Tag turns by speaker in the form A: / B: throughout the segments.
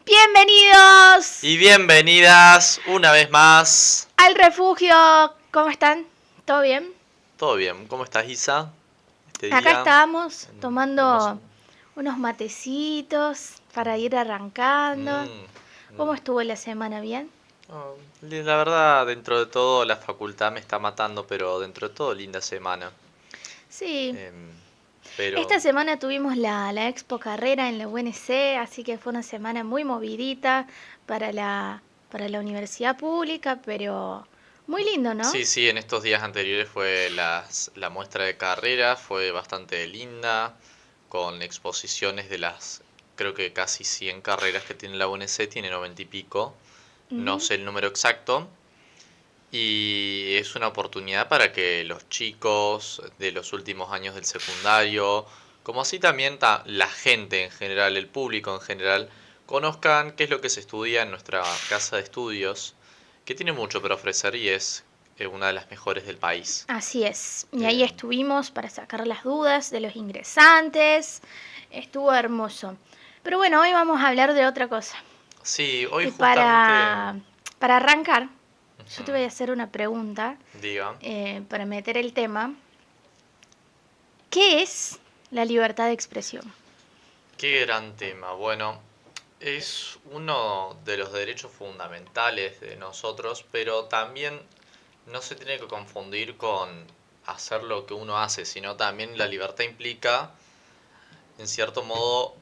A: Bienvenidos
B: Y bienvenidas una vez más.
A: al refugio. ¿Cómo están? ¿Todo bien?
B: ¿Todo bien? ¿Cómo estás, Isa? Este
A: Acá
B: día
A: estamos
B: hermoso.
A: tomando unos matecitos para ir arrancando.
B: Mm,
A: ¿Cómo
B: mm.
A: estuvo la semana? ¿Bien?
B: Oh, la verdad, dentro de todo, la facultad me está matando, pero dentro de todo, linda semana.
A: Sí.
B: Em, pero
A: Esta semana tuvimos la Expo Carrera en la UNC, así que fue una semana muy movidita para para la universidad pública, pero muy lindo, ¿no?
B: sí, sí, en estos días anteriores fue la muestra de carrera, fue bastante linda, con exposiciones de creo que casi 100 carreras que tiene la UNC, tiene 90 y pico. No
A: Ujú.
B: sé el número exacto. Y es una oportunidad para que los chicos de los últimos años del secundario, como así también la gente en general, el público en general, conozcan qué es lo que se estudia en nuestra casa de estudios, que tiene mucho para ofrecer y es una de las mejores del país.
A: Así es. Y ahí
B: Eh,
A: estuvimos para sacar las dudas de los ingresantes. Estuvo hermoso. Pero bueno, hoy vamos a hablar de otra cosa.
B: sí, hoy
A: Y
B: justamente,
A: para arrancar, yo te
B: ujú,
A: voy a hacer una pregunta
B: diga,
A: para meter el tema. ¿Qué es la libertad de expresión?
B: qué gran tema. Bueno, es uno de los derechos fundamentales de nosotros, pero también no se tiene que confundir con hacer lo que uno hace, sino también la libertad implica, en cierto modo,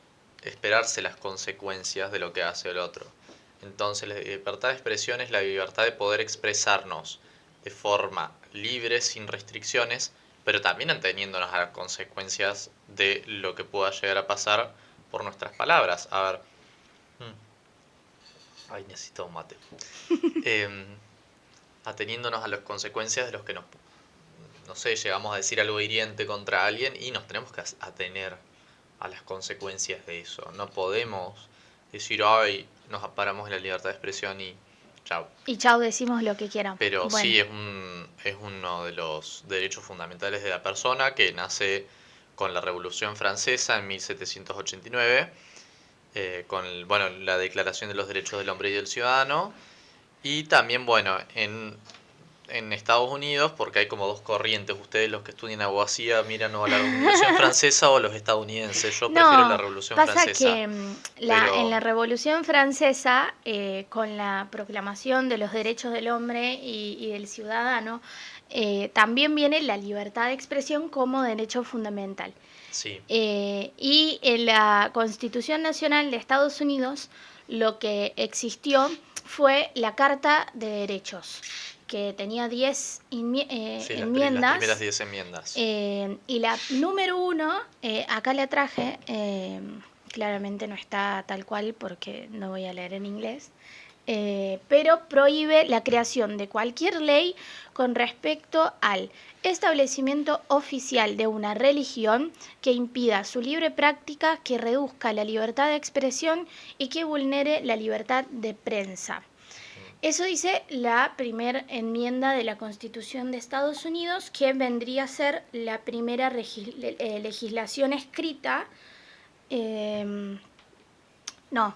B: esperarse las consecuencias de lo que hace el otro. Entonces, la libertad de expresión es la libertad de poder expresarnos de forma libre, sin restricciones, pero también ateniéndonos a las consecuencias de lo que pueda llegar a pasar por nuestras palabras. A ver, ay, necesito un mate. Em, Ateniéndonos a las consecuencias de los que nos, no sé, llegamos a decir algo hiriente contra alguien y nos tenemos que atener a las consecuencias de eso. No podemos decir, ay, nos paramos en la libertad de expresión y chao.
A: Y chau, decimos lo que quieran.
B: Pero
A: Bueno,
B: sí es uno de los derechos fundamentales de la persona que nace con la Revolución Francesa en 1789, con bueno, la Declaración de los Derechos del Hombre y del Ciudadano, y también, bueno, en Estados Unidos, porque hay como dos corrientes. Ustedes, los que estudian abogacía, miran o la Revolución Francesa o los estadounidenses. Yo prefiero la
A: no,
B: Revolución
A: pasa
B: Francesa.
A: que en
B: Pero
A: la Revolución Francesa, con la proclamación de los derechos del hombre y del ciudadano, también viene la libertad de expresión como derecho fundamental.
B: sí,
A: Y en la Constitución Nacional de Estados Unidos lo que existió fue la Carta de Derechos, que tenía 10
B: sí, las primeras
A: enmiendas.
B: 10 enmiendas.
A: Y la número uno, acá la traje, claramente no está tal cual porque no voy a leer en inglés, pero prohíbe la creación de cualquier ley con respecto al establecimiento oficial de una religión que impida su libre práctica, que reduzca la libertad de expresión y que vulnere la libertad de prensa. Eso dice la primera enmienda de la Constitución de Estados Unidos, que vendría a ser la primera legislación escrita. No,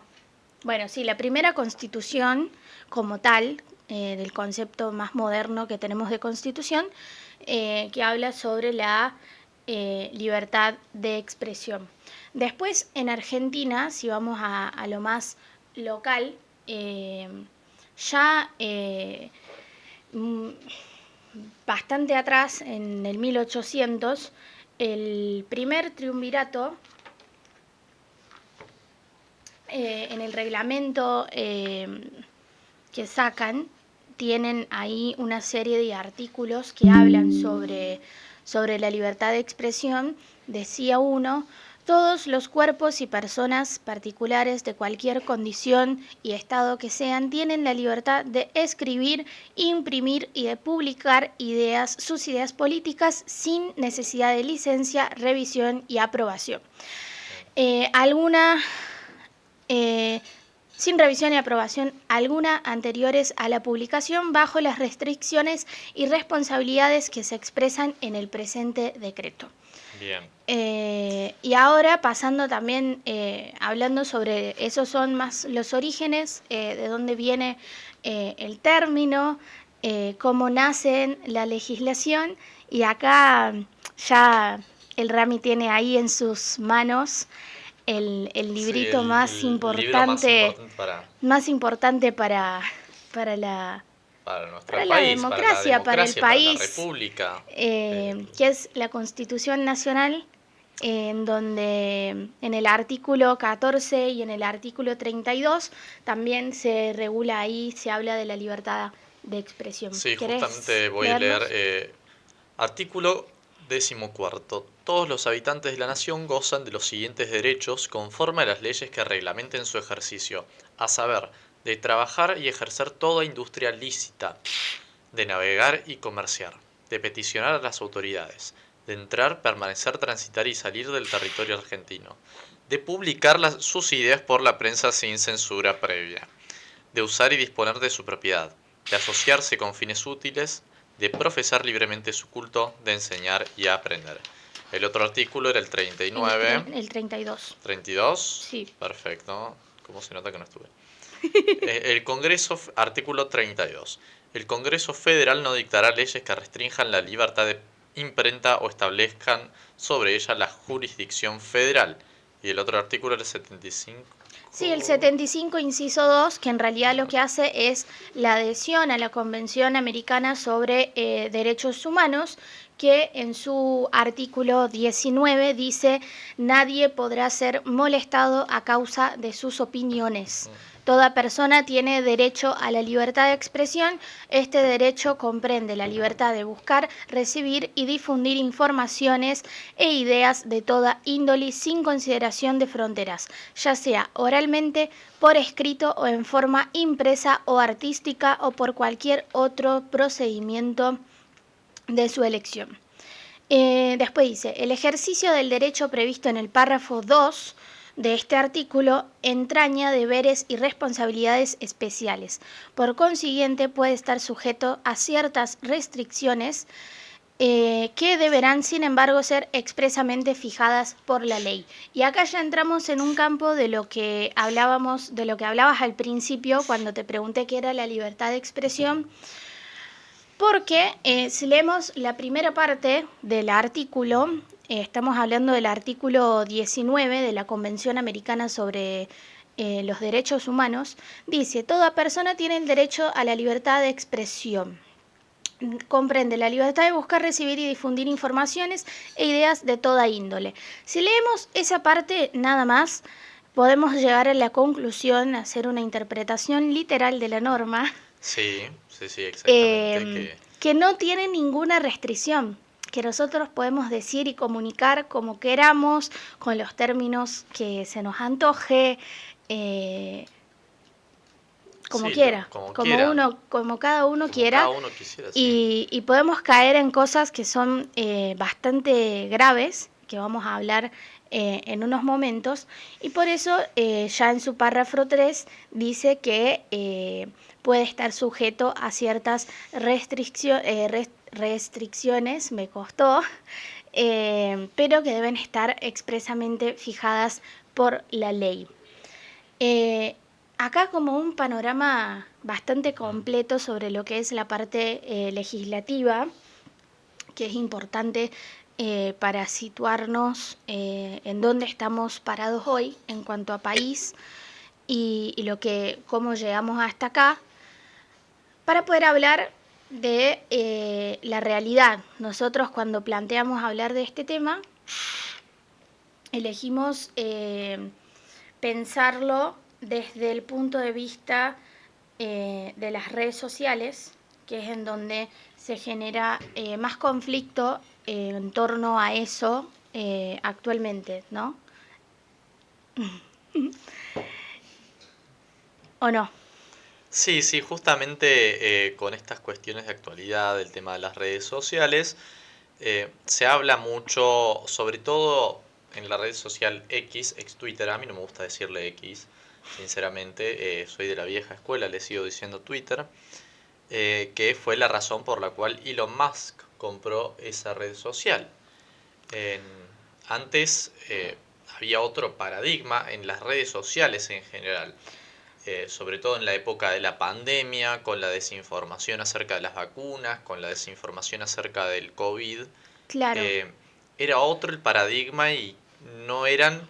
A: bueno, sí, la primera constitución como tal, del concepto más moderno que tenemos de constitución, que habla sobre la libertad de expresión. Después, en Argentina, si vamos a lo más local, ya bastante atrás, en el 1800, el primer triunvirato, en el reglamento que sacan, tienen ahí una serie de artículos que hablan sobre la libertad de expresión. Decía uno: todos los cuerpos y personas particulares de cualquier condición y estado que sean tienen la libertad de escribir, imprimir y de publicar sus ideas políticas sin necesidad de licencia, revisión y aprobación. Alguna sin revisión y aprobación alguna anteriores a la publicación, bajo las restricciones y responsabilidades que se expresan en el presente decreto.
B: Bien.
A: Y ahora pasando también, hablando sobre, esos son más los orígenes, de dónde viene el término, cómo nace la legislación, y acá ya el Rami tiene ahí en sus manos el
B: Sí,
A: librito
B: el libro
A: más importante para la,
B: para nuestro
A: para la
B: país, para la
A: democracia, para el
B: democracia, para la
A: país,
B: república.
A: que es la Constitución Nacional, en donde en el artículo 14 y en el artículo 32 también se regula ahí, se habla de la libertad de expresión.
B: Sí,
A: ¿Querés
B: justamente voy a leer
A: leerlos?
B: artículo 14. Todos los habitantes de la nación gozan de los siguientes derechos conforme a las leyes que reglamenten su ejercicio, a saber, de trabajar y ejercer toda industria lícita, de navegar y comerciar, de peticionar a las autoridades, de entrar, permanecer, transitar y salir del territorio argentino, de publicar sus ideas por la prensa sin censura previa, de usar y disponer de su propiedad, de asociarse con fines útiles, de profesar libremente su culto, de enseñar y aprender. El otro artículo era el 39.
A: El 32.
B: 32.
A: Sí.
B: Perfecto. ¿Cómo se nota que no estuve? El Congreso, artículo 32. El Congreso Federal no dictará leyes que restrinjan la libertad de imprenta o establezcan sobre ella la jurisdicción federal. Y el otro artículo era el 75.
A: Sí, el 75, inciso 2, que en realidad lo que hace es la adhesión a la Convención Americana sobre Derechos Humanos, que en su artículo 19 dice: nadie podrá ser molestado a causa de sus opiniones. Toda persona tiene derecho a la libertad de expresión. Este derecho comprende la libertad de buscar, recibir y difundir informaciones e ideas de toda índole sin consideración de fronteras, ya sea oralmente, por escrito o en forma impresa o artística o por cualquier otro procedimiento de su elección. Después dice: el ejercicio del derecho previsto en el párrafo 2 de este artículo entraña deberes y responsabilidades especiales. Por consiguiente, puede estar sujeto a ciertas restricciones que deberán, sin embargo, ser expresamente fijadas por la ley. Y acá ya entramos en un campo de lo que hablábamos, de lo que hablabas al principio cuando te pregunté qué era la libertad de expresión. Porque si leemos la primera parte del artículo, estamos hablando del artículo 19 de la Convención Americana sobre los Derechos Humanos, dice: toda persona tiene el derecho a la libertad de expresión. Comprende la libertad de buscar, recibir y difundir informaciones e ideas de toda índole. Si leemos esa parte nada más, podemos llegar a la conclusión, hacer una interpretación literal de la norma,
B: Sí, sí, exactamente.
A: que no tiene ninguna restricción, que nosotros podemos decir y comunicar como queramos, con los términos que se nos antoje, como
B: Sí,
A: quiera,
B: como
A: como
B: quieran,
A: como cada uno
B: como cada
A: quiera,
B: uno quisiera, sí.
A: y podemos caer en cosas que son bastante graves, que vamos a hablar en unos momentos, y por eso ya en su párrafo 3 dice que puede estar sujeto a ciertas restricciones, me costó, pero que deben estar expresamente fijadas por la ley. Eh, Acá como un panorama bastante completo sobre lo que es la parte legislativa, que es importante para situarnos en dónde estamos parados hoy en cuanto a país y cómo llegamos hasta acá, para poder hablar de la realidad. Nosotros, cuando planteamos hablar de este tema, elegimos pensarlo desde el punto de vista de las redes sociales, que es en donde se genera más conflicto en torno a eso actualmente, ¿no? ¿O no?
B: Sí, sí, justamente con estas cuestiones de actualidad, del tema de las redes sociales, se habla mucho, sobre todo en la red social X, ex Twitter. A mí no me gusta decirle X, sinceramente, soy de la vieja escuela, le sigo diciendo Twitter, que fue la razón por la cual Elon Musk compró esa red social. En, antes había otro paradigma en las redes sociales en general, sobre todo en la época de la pandemia, con la desinformación acerca de las vacunas, con la desinformación acerca del COVID.
A: Claro.
B: eh, Era otro el paradigma y no eran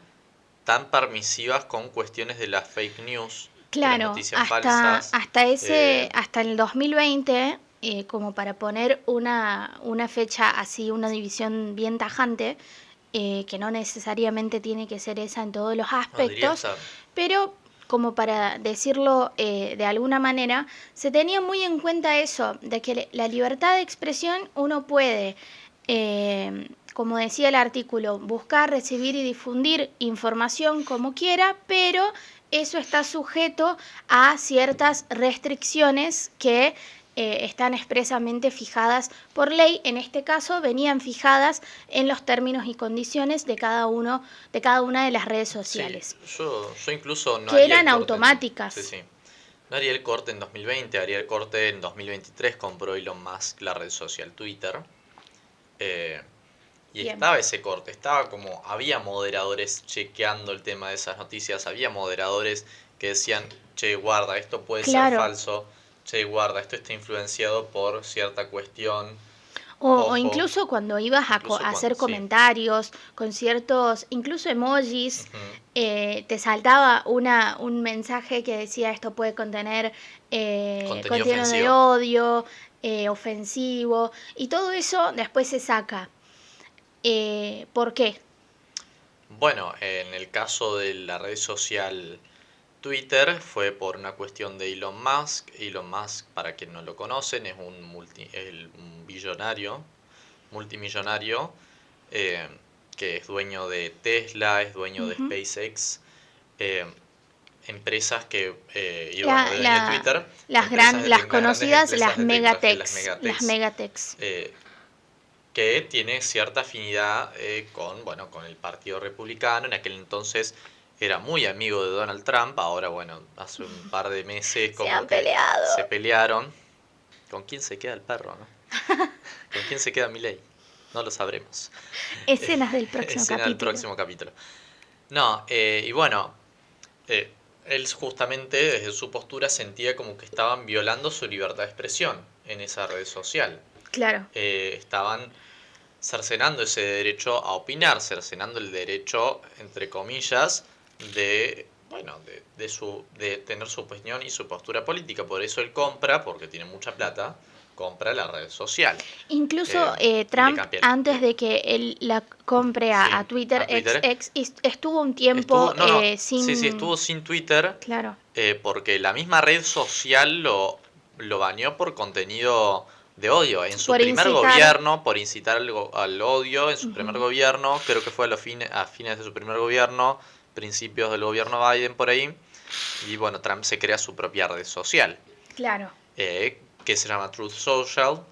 B: tan permisivas con cuestiones de las fake news, de las
A: Claro,
B: noticias falsas.
A: hasta el 2020, como para poner una fecha así, una división bien tajante, que no necesariamente tiene que ser esa en todos los
B: No, diría
A: aspectos,
B: hasta,
A: pero como para decirlo de alguna manera, se tenía muy en cuenta eso, de que la libertad de expresión uno puede, como decía el artículo, buscar, recibir y difundir información como quiera, pero eso está sujeto a ciertas restricciones que están expresamente fijadas por ley. En este caso venían fijadas en los términos y condiciones de cada una de las redes
B: sí,
A: sociales,
B: yo incluso no
A: que
B: haría el
A: eran
B: corte sí,
A: automáticas.
B: sí. No haría el corte en 2020, haría el corte en 2023, compró Elon Musk la red social Twitter. eh, y
A: Bien,
B: estaba ese corte, estaba como, había moderadores chequeando el tema de esas noticias, había moderadores que decían, che, guarda, esto puede ser
A: claro.
B: falso, che, guarda, esto está influenciado por cierta cuestión,
A: O
B: ojo,
A: incluso cuando ibas
B: incluso
A: a
B: cuando,
A: hacer
B: sí.
A: comentarios con ciertos, incluso emojis,
B: Ujú.
A: te saltaba un mensaje que decía esto puede contener
B: Contenido
A: contenido de
B: ofensivo.
A: odio, ofensivo, y todo eso después se saca. ¿Por qué?
B: Bueno, en el caso de la red social Twitter fue por una cuestión de Elon Musk. Elon Musk, para quien no lo conocen, es un billonario, multimillonario, eh, que es dueño de Tesla, es dueño de
A: Ujú.
B: SpaceX, eh, empresas que, y bueno,
A: La,
B: dueño de
A: la,
B: Twitter, empresas
A: las
B: las grandes
A: conocidas,
B: empresas de tecnología, las
A: las
B: megatex,
A: megatex.
B: eh, que tiene cierta afinidad con, bueno, con el Partido Republicano. En aquel entonces era muy amigo de Donald Trump, ahora, bueno, hace un par de meses
A: Se
B: como
A: han
B: que se
A: peleado.
B: pelearon. ¿Con quién se queda el perro, no? ¿Con quién se queda Milei? No lo sabremos.
A: Escenas del próximo
B: Escena del
A: capítulo.
B: próximo capítulo. No, y bueno, eh, él justamente desde su postura sentía como que estaban violando su libertad de expresión en esa red social.
A: Claro.
B: Estaban cercenando ese derecho a opinar, cercenando el derecho, entre comillas, de, bueno, de tener su opinión y su postura política. Por eso él compra, porque tiene mucha plata, compra la red social.
A: Incluso
B: Y le
A: Trump,
B: cambia
A: antes de que él la compre
B: sí,
A: a Twitter
B: a Twitter.
A: estuvo un tiempo
B: No, no, sí, sí,
A: sin...
B: estuvo sin Twitter
A: Claro,
B: porque la misma red social lo baneó por contenido de odio. En su
A: por
B: primer
A: incitar.
B: gobierno, por incitar al odio, en su primer
A: Ujú.
B: gobierno, creo que fue a fines de su primer gobierno, principios del gobierno Biden por ahí, y bueno, Trump se crea su propia red social,
A: Claro,
B: que se llama Truth Social,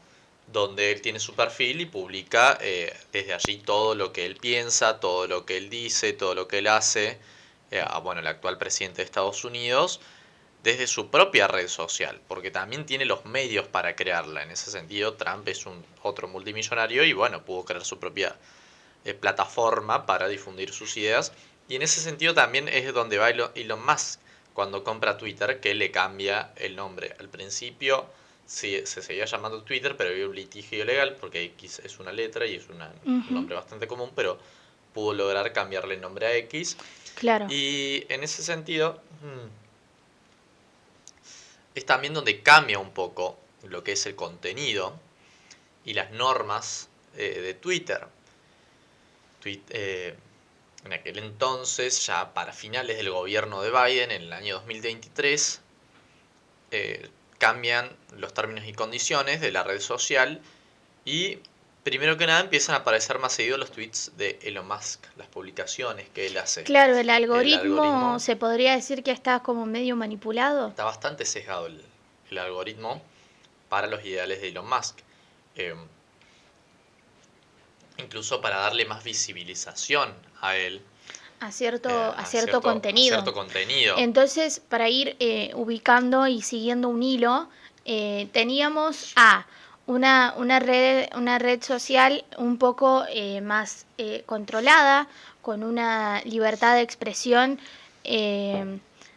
B: donde él tiene su perfil y publica desde allí todo lo que él piensa, todo lo que él dice, todo lo que él hace, bueno, el actual presidente de Estados Unidos, desde su propia red social, porque también tiene los medios para crearla. En ese sentido, Trump es un otro multimillonario y bueno, pudo crear su propia plataforma para difundir sus ideas. Y en ese sentido también es donde va Elon Musk cuando compra Twitter, que le cambia el nombre. Al principio sí, se seguía llamando Twitter, pero había un litigio legal porque X es una letra y es un
A: ujú,
B: nombre bastante común, pero pudo lograr cambiarle el nombre a X.
A: claro.
B: Y en ese sentido, es también donde cambia un poco lo que es el contenido y las normas de Twitter. En aquel entonces, ya para finales del gobierno de Biden, en el año 2023, cambian los términos y condiciones de la red social y primero que nada empiezan a aparecer más seguidos los tweets de Elon Musk, las publicaciones que él hace.
A: Claro, el
B: El
A: algoritmo
B: algoritmo
A: se podría decir que está como medio manipulado.
B: está bastante sesgado el algoritmo para los ideales de Elon Musk. Eh, Incluso para darle más visibilización a él,
A: A cierto
B: a
A: contenido.
B: cierto contenido.
A: Entonces, para ir ubicando y siguiendo un hilo, teníamos a una red social un poco más controlada, con una libertad de expresión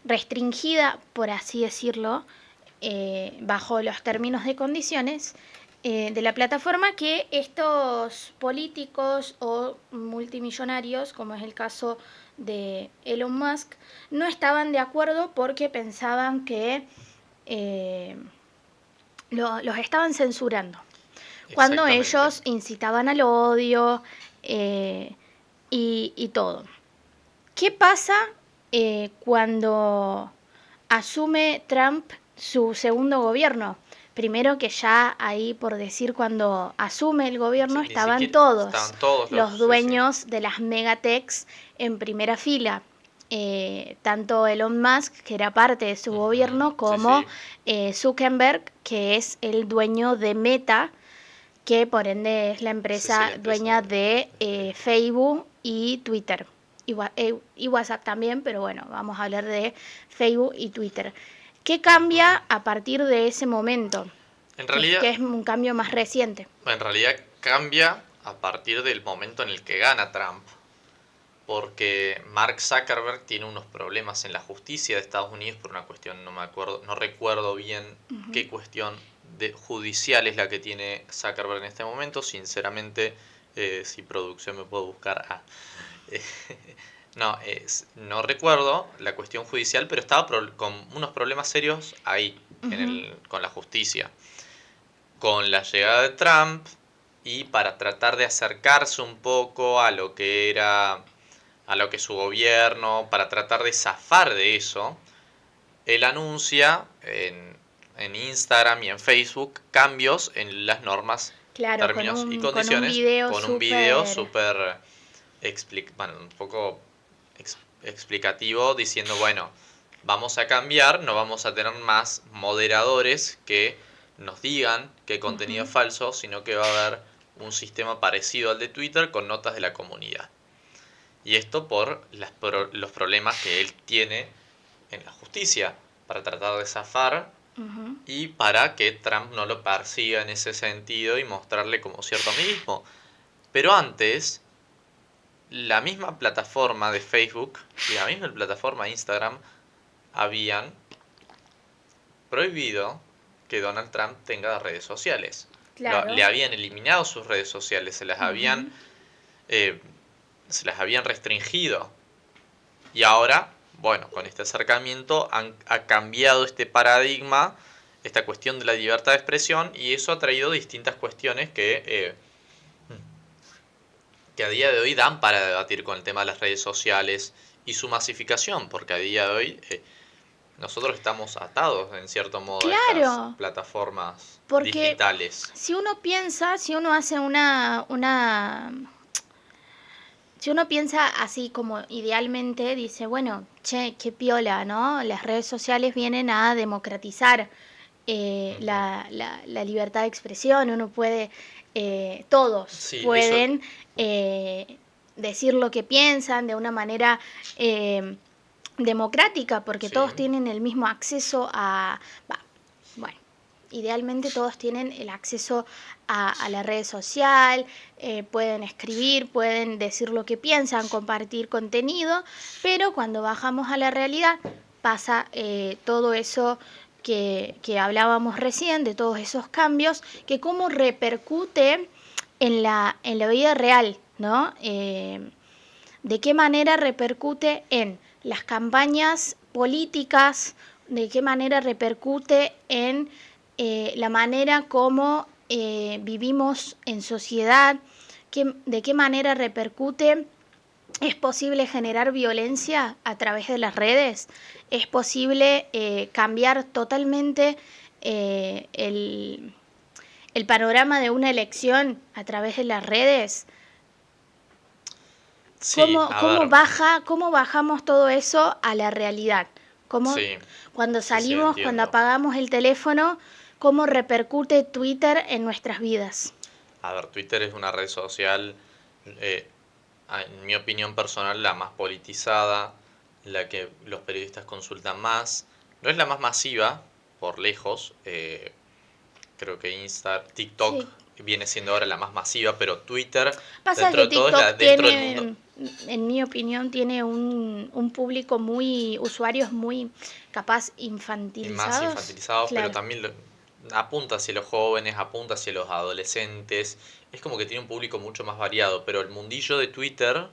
A: restringida, por así decirlo, bajo los términos de condiciones de la plataforma, que estos políticos o multimillonarios, como es el caso de Elon Musk, no estaban de acuerdo porque pensaban que eh, los estaban censurando cuando
B: Exactamente.
A: ellos incitaban al odio y todo. ¿Qué pasa cuando asume Trump su segundo gobierno? Primero que ya ahí, por decir, cuando asume el gobierno,
B: Sí, ni
A: estaban
B: siquiera
A: todos
B: estaban todos
A: los
B: los... Sí, sí.
A: dueños de las megatechs en primera fila. Tanto Elon Musk, que era parte de su
B: Ujú,
A: gobierno,
B: sí,
A: como
B: sí.
A: Zuckerberg, que es el dueño de Meta, que por ende es la
B: Sí, sí,
A: empresa
B: la empresa
A: dueña de
B: de Facebook.
A: Facebook y Twitter. Y WhatsApp también, pero bueno, vamos a hablar de Facebook y Twitter. ¿Qué
B: Ujú.
A: cambia a partir de ese momento?
B: En
A: Que
B: realidad,
A: es un cambio más reciente.
B: en realidad cambia a partir del momento en el que gana Trump, porque Mark Zuckerberg tiene unos problemas en la justicia de Estados Unidos por una cuestión, no me acuerdo, no recuerdo bien qué cuestión judicial es la que tiene Zuckerberg en este momento. Sinceramente, si producción me puede buscar. Eh, no, no recuerdo la cuestión judicial, pero estaba con unos problemas serios ahí,
A: Ujú.
B: con la justicia. Con la llegada de Trump y para tratar de acercarse un poco a lo que era a lo que su gobierno, para tratar de zafar de eso, él anuncia en Instagram y en Facebook cambios en las normas,
A: Claro,
B: términos y
A: con un
B: condiciones
A: video
B: con un video
A: súper...
B: súper bueno, un poco explicativo diciendo, bueno, vamos a cambiar, no vamos a tener más moderadores que nos digan qué contenido
A: Ujú.
B: es falso, sino que va a haber un sistema parecido al de Twitter con notas de la comunidad. Y esto por los problemas que él tiene en la justicia, para tratar de zafar
A: Ujú.
B: y para que Trump no lo persiga en ese sentido y mostrarle como cierto amiguismo. Pero antes, la misma plataforma de Facebook y la misma plataforma de Instagram habían prohibido que Donald Trump tenga redes sociales. Le
A: Claro.
B: habían eliminado sus redes sociales,
A: Ujú.
B: eh, se las habían restringido. Y ahora, bueno, con este acercamiento ha cambiado este paradigma, esta cuestión de la libertad de expresión, y eso ha traído distintas cuestiones que a día de hoy dan para debatir con el tema de las redes sociales y su masificación, porque a día de hoy nosotros estamos atados en cierto modo a estas
A: Claro,
B: plataformas
A: porque
B: digitales.
A: si uno piensa, si uno hace si uno piensa así como idealmente, dice, bueno, che, qué piola, ¿no? Las redes sociales vienen a democratizar
B: Ujú.
A: la libertad de expresión, uno puede, todos
B: Sí, eso,
A: pueden decir lo que piensan de una manera eh, democrática, porque
B: sí,
A: todos tienen el mismo acceso a, bah, bueno, idealmente todos tienen el acceso a la red social, pueden escribir, pueden decir lo que piensan, compartir contenido, pero cuando bajamos a la realidad pasa todo eso que hablábamos recién, de todos esos cambios, que cómo repercute en la vida real, ¿no? De qué manera repercute en las campañas políticas, de qué manera repercute en la manera como vivimos en sociedad, de qué manera repercute. ¿Es posible generar violencia a través de las redes? ¿Es posible cambiar totalmente el panorama de una elección a través de las redes?
B: sí, a ver,
A: Cómo bajamos todo eso a la realidad? ¿Cómo,
B: sí,
A: cuando
B: sí, sí,
A: salimos, cuando
B: entiendo.
A: apagamos el teléfono, cómo repercute Twitter en nuestras vidas?
B: A ver, Twitter es una red social, eh, en mi opinión personal, la más politizada, la que los periodistas consultan más. No es la más masiva, por lejos. creo que TikTok
A: Sí.
B: viene siendo ahora la más masiva, pero Twitter,
A: Pasa
B: dentro
A: que
B: de todo, es
A: TikTok
B: dentro del mundo.
A: tiene, en mi opinión, tiene un público muy, usuarios muy capaz
B: Y más
A: infantilizados.
B: infantilizados, pero
A: Claro,
B: también apunta hacia los jóvenes, apunta hacia los adolescentes. Es como que tiene un público mucho más variado, pero el mundillo de Twitter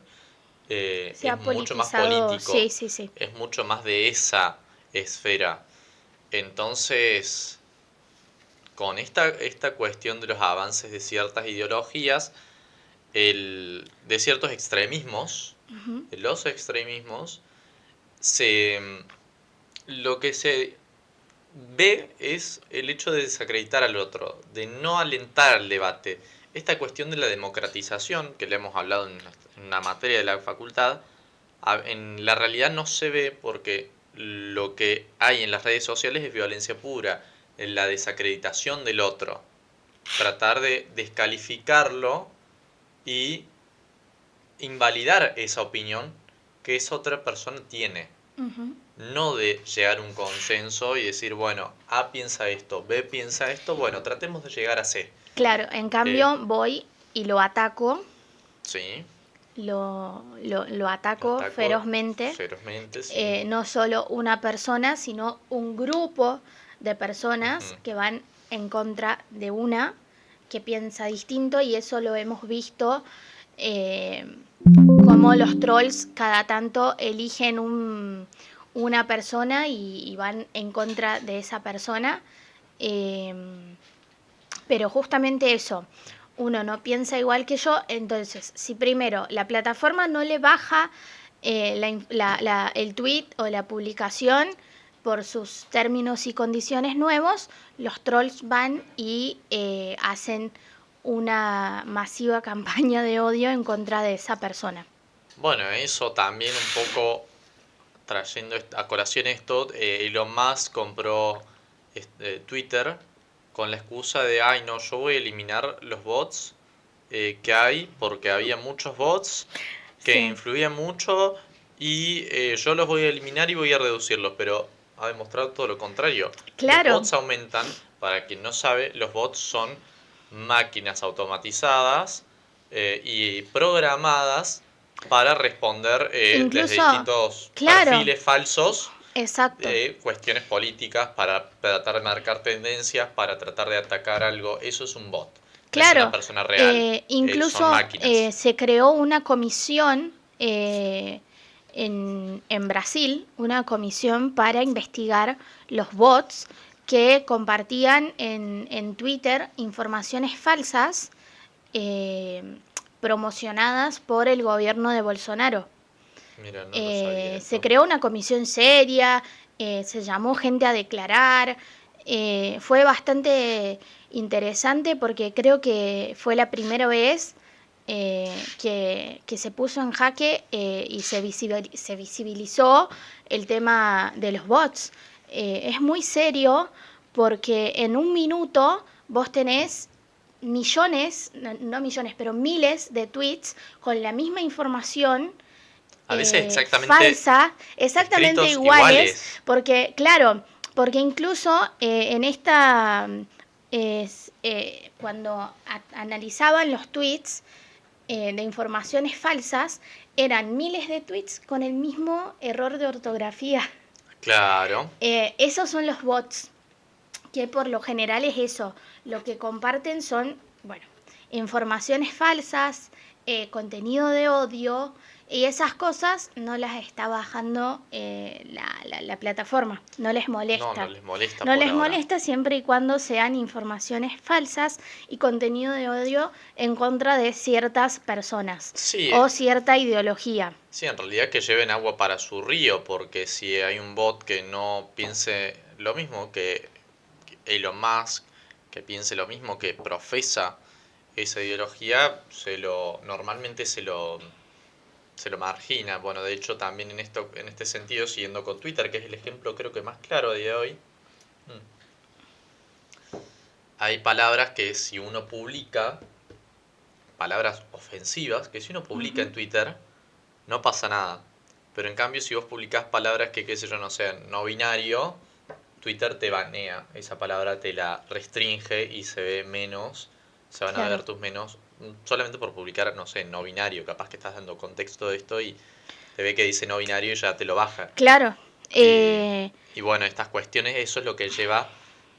A: se
B: es
A: ha
B: mucho más
A: politizado,
B: político,
A: sí, sí, sí.
B: es mucho más de esa esfera. Entonces, con esta cuestión de los avances de ciertas ideologías, de ciertos extremismos,
A: Ujú,
B: de los extremismos, se, lo que se ve es el hecho de desacreditar al otro, de no alentar el debate. Esta cuestión de la democratización, que le hemos hablado en una materia de la facultad, en la realidad no se ve porque lo que hay en las redes sociales es violencia pura, en la desacreditación del otro, tratar de descalificarlo y invalidar esa opinión que esa otra persona tiene.
A: ujú.
B: No de llegar a un consenso y decir, bueno, A piensa esto, B piensa esto, bueno, tratemos de llegar a C.
A: Claro, en
B: Eh,
A: cambio voy y lo ataco,
B: sí,
A: lo
B: lo
A: ataco
B: ataco
A: ferozmente,
B: ferozmente, sí.
A: no solo una persona, sino un grupo de personas
B: Ujú.
A: que van en contra de una que piensa distinto y eso lo hemos visto eh, como los trolls cada tanto eligen una persona y van en contra de esa persona. Eh, pero justamente eso, uno no piensa igual que yo, entonces si primero la plataforma no le baja el tweet o la publicación por sus términos y condiciones nuevos, los trolls van y hacen una masiva campaña de odio en contra de esa persona.
B: Bueno, eso también un poco trayendo a colación esto, Elon Musk compró Twitter con la excusa de, ay no, yo voy a eliminar los bots que hay porque había muchos bots que
A: Sí,
B: influían mucho y yo los voy a eliminar y voy a reducirlos, pero ha demostrado todo lo contrario. Los
A: claro,
B: bots aumentan, para quien no sabe, los bots son máquinas automatizadas y programadas para responder desde
A: incluso,
B: distintos
A: claro,
B: perfiles falsos
A: exacto.
B: de cuestiones políticas para tratar de marcar tendencias, para tratar de atacar algo. Eso es un bot, no es una
A: Claro,
B: persona real, son
A: incluso
B: máquinas.
A: se creó una comisión en Brasil, una comisión para investigar los bots que compartían en Twitter informaciones falsas eh, promocionadas por el gobierno de Bolsonaro.
B: Mira, no lo sabía
A: Se
B: esto.
A: creó una comisión seria, se llamó gente a declarar, fue bastante interesante porque creo que fue la primera vez que se puso en jaque y se visibilizó el tema de los bots. Es muy serio porque en un minuto vos tenés millones, no millones, pero miles de tweets con la misma información
B: A veces exactamente
A: falsa, exactamente
B: escritos
A: iguales,
B: iguales.
A: porque, claro, porque incluso en esta, cuando analizaban los tweets de informaciones falsas, eran miles de tweets con el mismo error de ortografía.
B: Claro.
A: Esos son los bots, que por lo general es eso, lo que comparten son, bueno, informaciones falsas, contenido de odio, y esas cosas no las está bajando la plataforma, no les
B: No, no
A: molesta.
B: les molesta
A: No
B: por
A: les
B: ahora.
A: molesta siempre y cuando sean informaciones falsas y contenido de odio en contra de ciertas personas
B: Sí,
A: o cierta ideología.
B: sí, en realidad que lleven agua para su río, porque si hay un bot que no piense lo mismo que Elon Musk, que piense lo mismo, que profesa esa ideología, normalmente se lo margina. Bueno, de hecho también en este sentido, siguiendo con Twitter, que es el ejemplo creo que más claro a día de hoy, mm, hay palabras que si uno publica, palabras ofensivas, que si uno publica
A: Ujú.
B: en Twitter, no pasa nada. Pero en cambio, si vos publicás palabras que, qué sé yo, no sean no binario, Twitter te banea, esa palabra te la restringe y se ve menos, se van a ver
A: Claro,
B: tus menos, solamente por publicar, no sé, no binario, capaz que estás dando contexto de esto y te ve que dice no binario y ya te lo baja.
A: claro.
B: Y,
A: Eh,
B: y bueno, estas cuestiones, eso es lo que lleva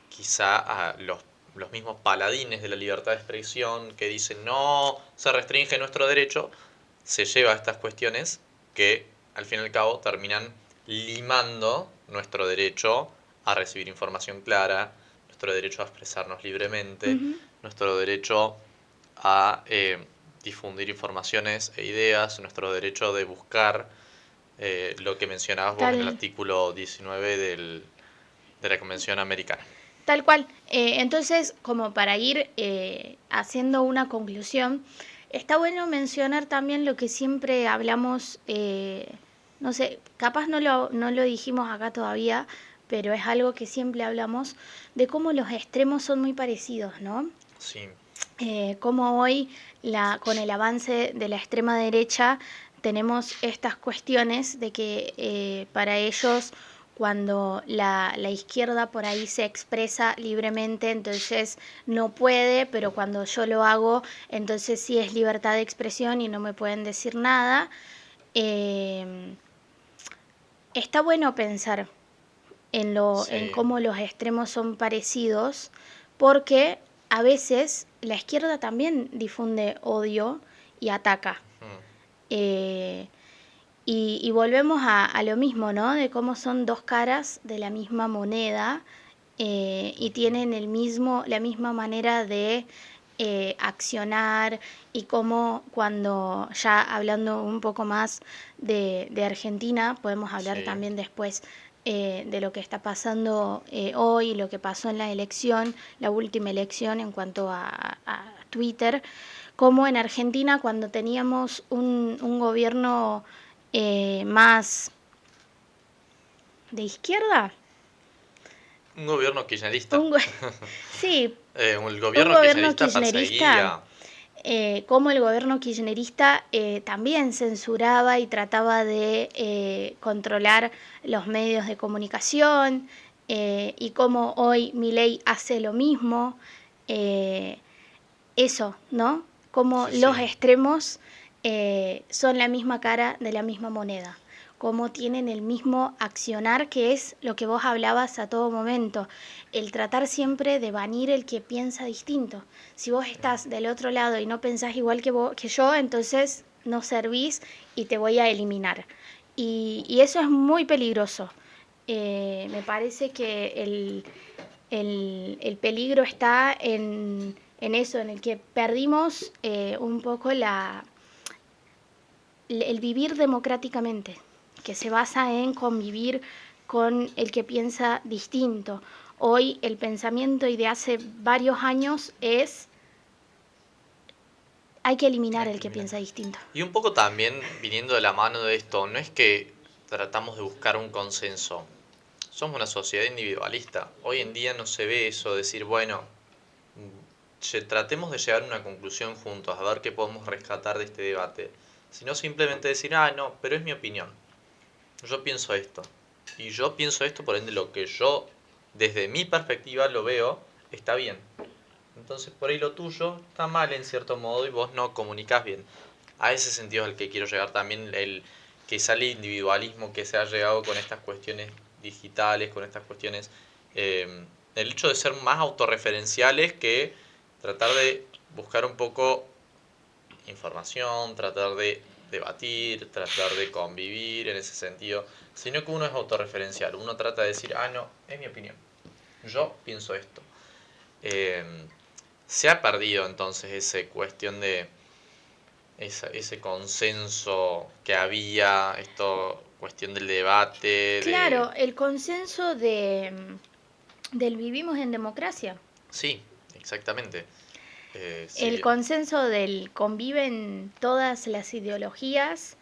B: quizá a los mismos paladines de la libertad de expresión que dicen no, se restringe nuestro derecho, se lleva a estas cuestiones que al fin y al cabo terminan limando nuestro derecho a recibir información clara, nuestro derecho a expresarnos libremente,
A: Ujú.
B: nuestro derecho a difundir informaciones e ideas, nuestro derecho de buscar lo que mencionabas vos en el
A: Tal,
B: artículo 19 de la Convención Americana.
A: tal cual. Entonces, como para ir haciendo una conclusión, está bueno mencionar también lo que siempre hablamos, no sé, capaz no lo dijimos acá todavía, pero es algo que siempre hablamos, de cómo los extremos son muy parecidos, ¿no?
B: Sí,
A: Como hoy, con el avance de la extrema derecha, tenemos estas cuestiones de que para ellos, cuando la izquierda por ahí se expresa libremente, entonces no puede, pero cuando yo lo hago, entonces sí es libertad de expresión y no me pueden decir nada. Eh, Está bueno pensar en
B: sí.
A: cómo los extremos son parecidos, porque a veces la izquierda también difunde odio y ataca.
B: Mm,
A: Eh, y volvemos a lo mismo, ¿no? De cómo son dos caras de la misma moneda y
B: ujú.
A: tienen la misma manera de accionar y cómo cuando ya hablando un poco más de Argentina, podemos hablar
B: Sí,
A: también después de lo que está pasando hoy, lo que pasó en la elección, la última elección en cuanto a Twitter, como en Argentina cuando teníamos un gobierno más de izquierda,
B: un gobierno kirchnerista.
A: un, sí,
B: El
A: un
B: gobierno
A: gobierno
B: kirchnerista
A: kirchnerista,
B: perseguía.
A: como el gobierno kirchnerista también censuraba y trataba de controlar los medios de comunicación y como hoy Milei hace lo mismo, eh, eso, ¿no? Como
B: Sí,
A: los
B: sí.
A: extremos son la misma cara de la misma moneda, como tienen el mismo accionar, que es lo que vos hablabas a todo momento, el tratar siempre de banir el que piensa distinto. Si vos estás del otro lado y no pensás igual que yo, entonces no servís y te voy a eliminar. Y eso es muy peligroso. Me parece que el peligro está en eso, en el que perdimos un poco el vivir democráticamente, que se basa en convivir con el que piensa distinto. Hoy el pensamiento y de hace varios años es hay que eliminar
B: Hay
A: el
B: que
A: que
B: eliminar.
A: piensa distinto.
B: Y un poco también viniendo de la mano de esto, no es que tratamos de buscar un consenso. Somos una sociedad individualista. Hoy en día no se ve eso, decir, bueno, tratemos de llegar a una conclusión juntos, a ver qué podemos rescatar de este debate. Sino simplemente decir, ah, no, pero es mi opinión. Yo pienso esto. Y yo pienso esto, por ende, lo que yo, desde mi perspectiva, lo veo, está bien. Entonces, por ahí lo tuyo está mal en cierto modo y vos no comunicas bien. A ese sentido es al que quiero llegar también, el que sale individualismo que se ha llegado con estas cuestiones digitales, con estas cuestiones, el hecho de ser más autorreferenciales que tratar de buscar un poco información, tratar de debatir, tratar de convivir en ese sentido, sino que uno es autorreferencial, uno trata de decir, ah, no, es mi opinión, yo pienso esto. Eh, Se ha perdido entonces esa cuestión de ese consenso que había, esto, cuestión del debate, de...
A: Claro, el consenso del vivimos en democracia.
B: Sí, exactamente.
A: El
B: Sí,
A: consenso del conviven todas las ideologías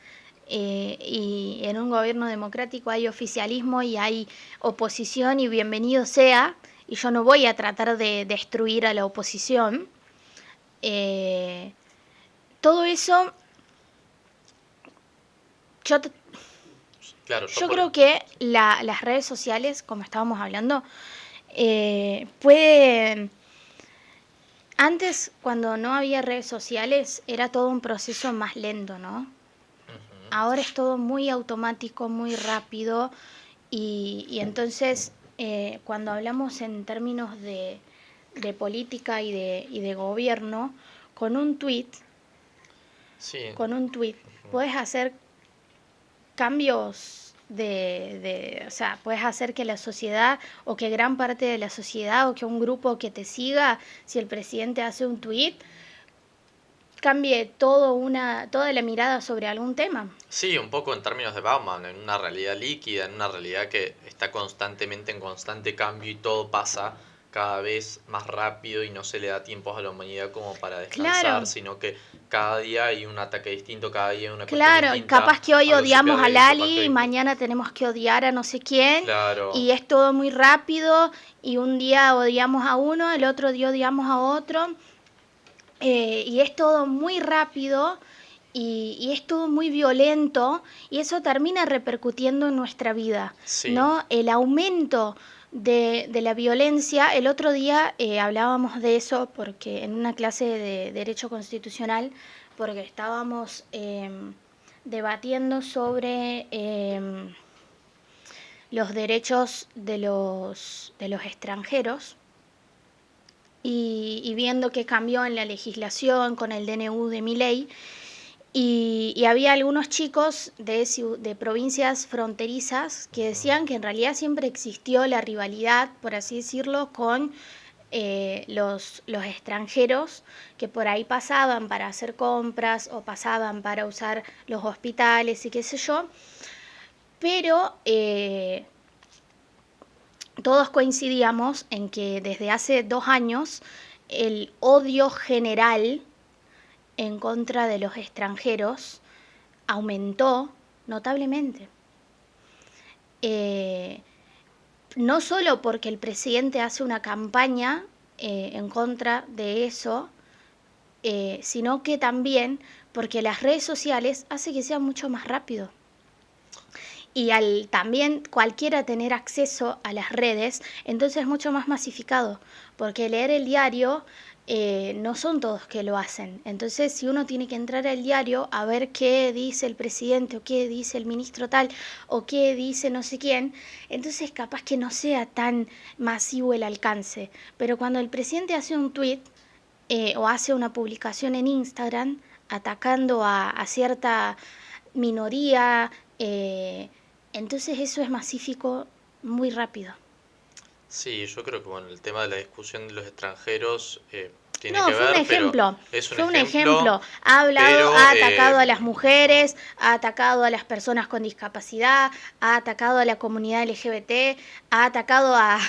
A: y en un gobierno democrático hay oficialismo y hay oposición y bienvenido sea, y yo no voy a tratar de destruir a la oposición. Eh, Todo eso, yo
B: Claro,
A: Yo creo que las redes sociales, como estábamos hablando, pueden... Antes, cuando no había redes sociales, era todo un proceso más lento, ¿no?
B: Ujú.
A: Ahora es todo muy automático, muy rápido y entonces cuando hablamos en términos de política y de gobierno, con un tweet,
B: Sí.
A: con un tweet
B: Ujú.
A: puedes hacer cambios o sea, puedes hacer que la sociedad o que gran parte de la sociedad o que un grupo que te siga, si el presidente hace un tweet, cambie toda la mirada sobre algún tema.
B: Sí, un poco en términos de Bauman, en una realidad líquida, en una realidad que está constantemente en constante cambio y todo pasa cada vez más rápido y no se le da tiempos a la humanidad como para descansar,
A: Claro,
B: sino que cada día hay un ataque distinto, cada día hay una cuestión
A: claro, y
B: distinta,
A: capaz que hoy
B: algo se
A: odiamos a
B: pierde, capaz que
A: Lali y
B: hoy...
A: mañana tenemos que odiar a no sé quién,
B: Claro,
A: y es todo muy rápido, y un día odiamos a uno, el otro día odiamos a otro, y es todo muy rápido y es todo muy violento y eso termina repercutiendo en nuestra vida,
B: sí.
A: ¿no? El aumento de la violencia, el otro día hablábamos de eso porque en una clase de Derecho Constitucional, porque estábamos debatiendo sobre los derechos de los extranjeros y viendo qué cambió en la legislación con el DNU de Milei. Y había algunos chicos de provincias fronterizas que
B: Ujú.
A: decían que en realidad siempre existió la rivalidad, por así decirlo, con los extranjeros que por ahí pasaban para hacer compras o pasaban para usar los hospitales y qué sé yo, pero todos coincidíamos en que desde hace 2 años el odio general en contra de los extranjeros aumentó notablemente. Eh, no solo porque el presidente hace una campaña en contra de eso, sino que también porque las redes sociales hace que sea mucho más rápido. Y al también cualquiera tener acceso a las redes, entonces es mucho más masificado, porque leer el diario no son todos que lo hacen. Entonces, si uno tiene que entrar al diario a ver qué dice el presidente o qué dice el ministro tal o qué dice no sé quién, entonces capaz que no sea tan masivo el alcance. Pero cuando el presidente hace un tweet o hace una publicación en Instagram atacando a cierta minoría, entonces eso es masífico muy rápido.
B: Sí, yo creo que bueno, el tema de la discusión de los extranjeros tiene
A: No,
B: que
A: fue un
B: ver, pero
A: ejemplo,
B: es un
A: fue un
B: ejemplo,
A: ejemplo. Ha hablado,
B: pero
A: ha atacado a las mujeres, ha atacado a las personas con discapacidad, ha atacado a la comunidad LGBT, ha atacado a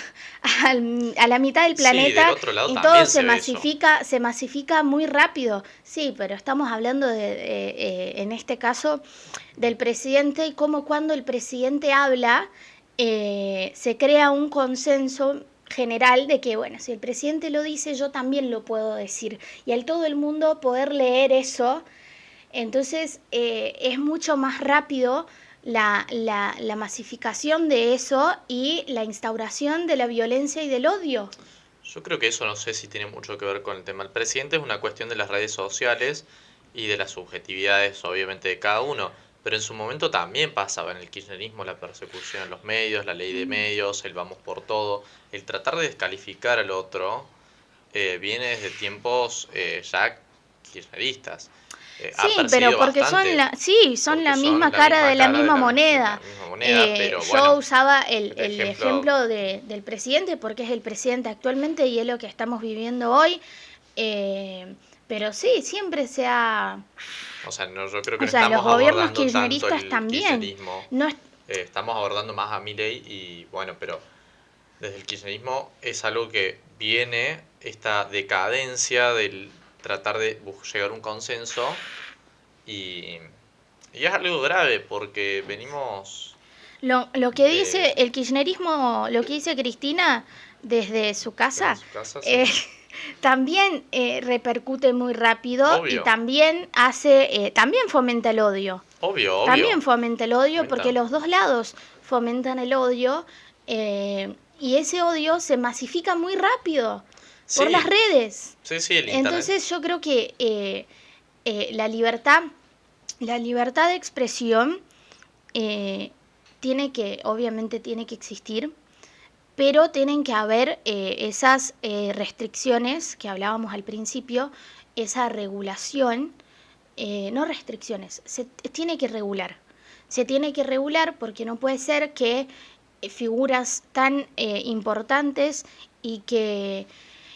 A: la mitad del
B: sí, del
A: planeta
B: otro lado
A: y todo
B: también se ve eso.
A: se masifica muy rápido. Sí, pero estamos hablando en este caso del presidente y cómo cuando el presidente habla se crea un consenso general de que, bueno, si el presidente lo dice, yo también lo puedo decir. Y al todo el mundo poder leer eso, entonces es mucho más rápido la masificación de eso y la instauración de la violencia y del odio.
B: Yo creo que eso no sé si tiene mucho que ver con el tema del presidente, es una cuestión de las redes sociales y de las subjetividades, obviamente, de cada uno. Pero en su momento también pasaba en el kirchnerismo la persecución en los medios, la ley de medios, el vamos por todo, el tratar de descalificar al otro viene desde tiempos ya kirchneristas. Ha
A: Sí, pero
B: perseguido
A: porque
B: bastante,
A: son
B: porque
A: la
B: son
A: misma
B: la
A: cara
B: misma
A: de la
B: cara de
A: misma
B: la
A: moneda.
B: misma moneda, pero
A: Yo
B: bueno,
A: usaba
B: el
A: el
B: ejemplo,
A: ejemplo del presidente porque es el presidente actualmente y es lo que estamos viviendo hoy. Eh, pero sí, siempre se ha...
B: o sea, no, yo creo que
A: O
B: no
A: sea, los
B: estamos
A: gobiernos
B: abordando tanto
A: kirchneristas
B: el
A: también.
B: kirchnerismo,
A: No es,
B: estamos abordando más a Milei y bueno, pero desde el kirchnerismo es algo que viene esta decadencia del tratar de llegar a un consenso y, y es algo grave porque venimos
A: lo que dice
B: de
A: el kirchnerismo, lo que dice Cristina desde su
B: desde
A: casa,
B: su casa,
A: eh,
B: sí.
A: también repercute muy rápido y
B: Obvio,
A: también también fomenta el odio.
B: obvio,
A: También
B: obvio.
A: fomenta el odio porque
B: Fomenta.
A: los dos lados fomentan el odio y ese odio se masifica muy rápido por las
B: Sí,
A: redes.
B: sí, sí, el internet.
A: Entonces yo creo que la libertad de expresión eh, obviamente tiene que existir, pero tienen que haber esas restricciones que hablábamos al principio, esa regulación, no restricciones, se tiene que regular. Se tiene que regular porque no puede ser que figuras tan importantes y que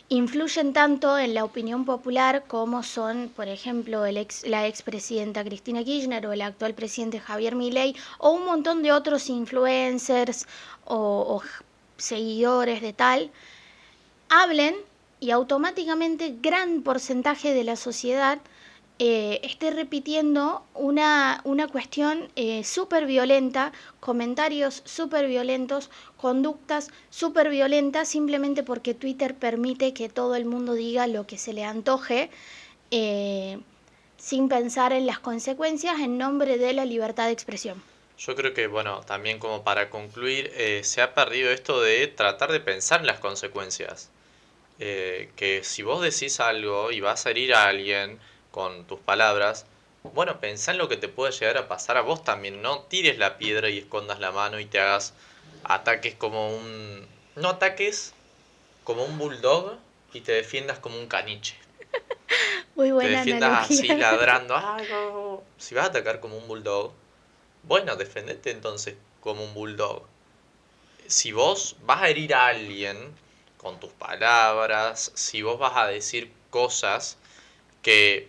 A: influyen tanto en la opinión popular como son, por ejemplo, la expresidenta Cristina Kirchner o el actual presidente Javier Milei o un montón de otros influencers o seguidores de tal, hablen y automáticamente gran porcentaje de la sociedad esté repitiendo una cuestión súper violenta, comentarios súper violentos, conductas súper violentas, simplemente porque Twitter permite que todo el mundo diga lo que se le antoje, eh, sin pensar en las consecuencias en nombre de la libertad de expresión.
B: Yo creo que, bueno, también como para concluir, se ha perdido esto de tratar de pensar en las consecuencias. Que si vos decís algo y vas a herir a alguien con tus palabras, bueno, pensá en lo que te puede llegar a pasar a vos también. No tires la piedra y escondas la mano y te hagas ataques como un... No ataques como un bulldog y te defiendas como un caniche.
A: Muy
B: Te
A: buena
B: defiendas
A: analogía.
B: así ladrando. Ay, no. Si vas a atacar como un bulldog, bueno, defendete entonces como un bulldog. Si vos vas a herir a alguien con tus palabras, si vos vas a decir cosas que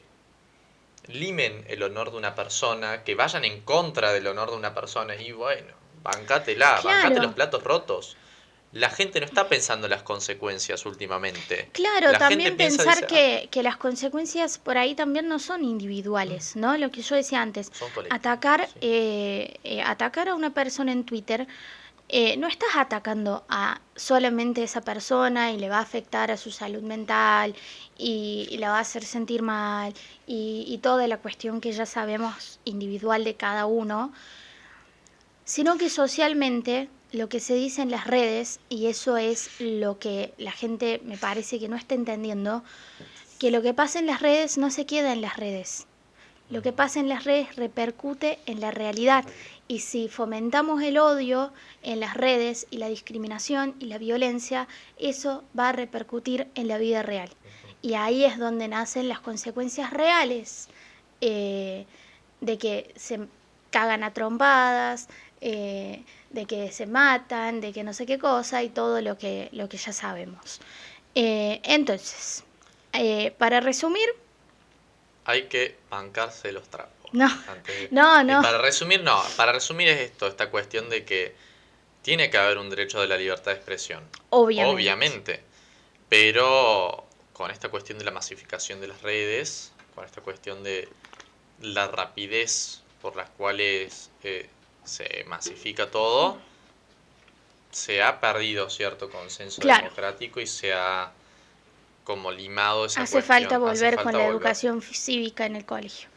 B: limen el honor de una persona, que vayan en contra del honor de una persona, y bueno, bancátela, bancate los
A: Claro,
B: platos rotos. La gente no está pensando en las consecuencias últimamente.
A: claro,
B: La gente
A: también
B: piensa,
A: pensar
B: dice, ah,
A: que las consecuencias por ahí también no son individuales, ¿no? Lo que yo decía antes,
B: son colectivos,
A: atacar,
B: sí.
A: atacar a una persona en Twitter, no estás atacando a solamente esa persona y le va a afectar a su salud mental y la va a hacer sentir mal y toda la cuestión que ya sabemos individual de cada uno, sino que socialmente lo que se dice en las redes, y eso es lo que la gente me parece que no está entendiendo, que lo que pasa en las redes no se queda en las redes. Lo que pasa en las redes repercute en la realidad. Y si fomentamos el odio en las redes y la discriminación y la violencia, eso va a repercutir en la vida real. Y ahí es donde nacen las consecuencias reales eh, de que se cagan a trompadas, de que se matan, de que no sé qué cosa y todo lo que ya sabemos. Entonces, para resumir,
B: Hay que bancarse los trapos.
A: no,
B: Antes
A: no,
B: y
A: no,
B: para resumir, no, para resumir es esto, esta cuestión de que tiene que haber un derecho de la libertad de expresión.
A: obviamente.
B: Obviamente. Pero con esta cuestión de la masificación de las redes, con esta cuestión de la rapidez por las cuales se masifica todo, se ha perdido cierto consenso
A: Claro,
B: democrático y se ha como limado esa
A: hace falta
B: cuestión. Hace
A: volver con
B: falta
A: la
B: volver.
A: educación cívica en el colegio.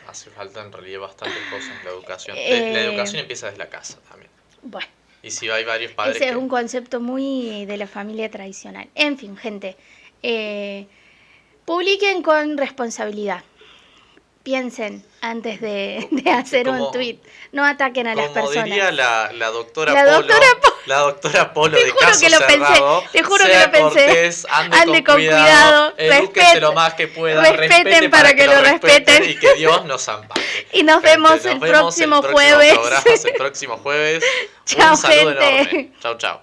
B: Hace falta en realidad bastantes cosas en la educación. La
A: Eh,
B: educación empieza desde la casa también.
A: bueno,
B: Y si hay varios padres
A: ese es
B: que
A: un concepto muy de la familia tradicional. En fin, gente, eh, publiquen con responsabilidad. Piensen antes de hacer un
B: como
A: tweet. No ataquen a las
B: como diría
A: personas.
B: la doctora
A: La doctora
B: Polo,
A: Po-
B: la doctora Polo
A: Te
B: de
A: juro
B: Caso
A: que lo pensé,
B: Cerrado,
A: te juro que
B: sea
A: lo pensé.
B: cortés, ande,
A: Ande
B: con cuidado, edúquese lo
A: respeten,
B: más que pueda,
A: respeten para que lo respeten.
B: y que Dios nos ampare.
A: Y nos
B: Gente,
A: vemos
B: nos
A: el
B: vemos
A: próximo
B: el próximo
A: jueves.
B: programa, el próximo jueves.
A: Chao,
B: Un saludo
A: gente.
B: enorme. Chau, chau.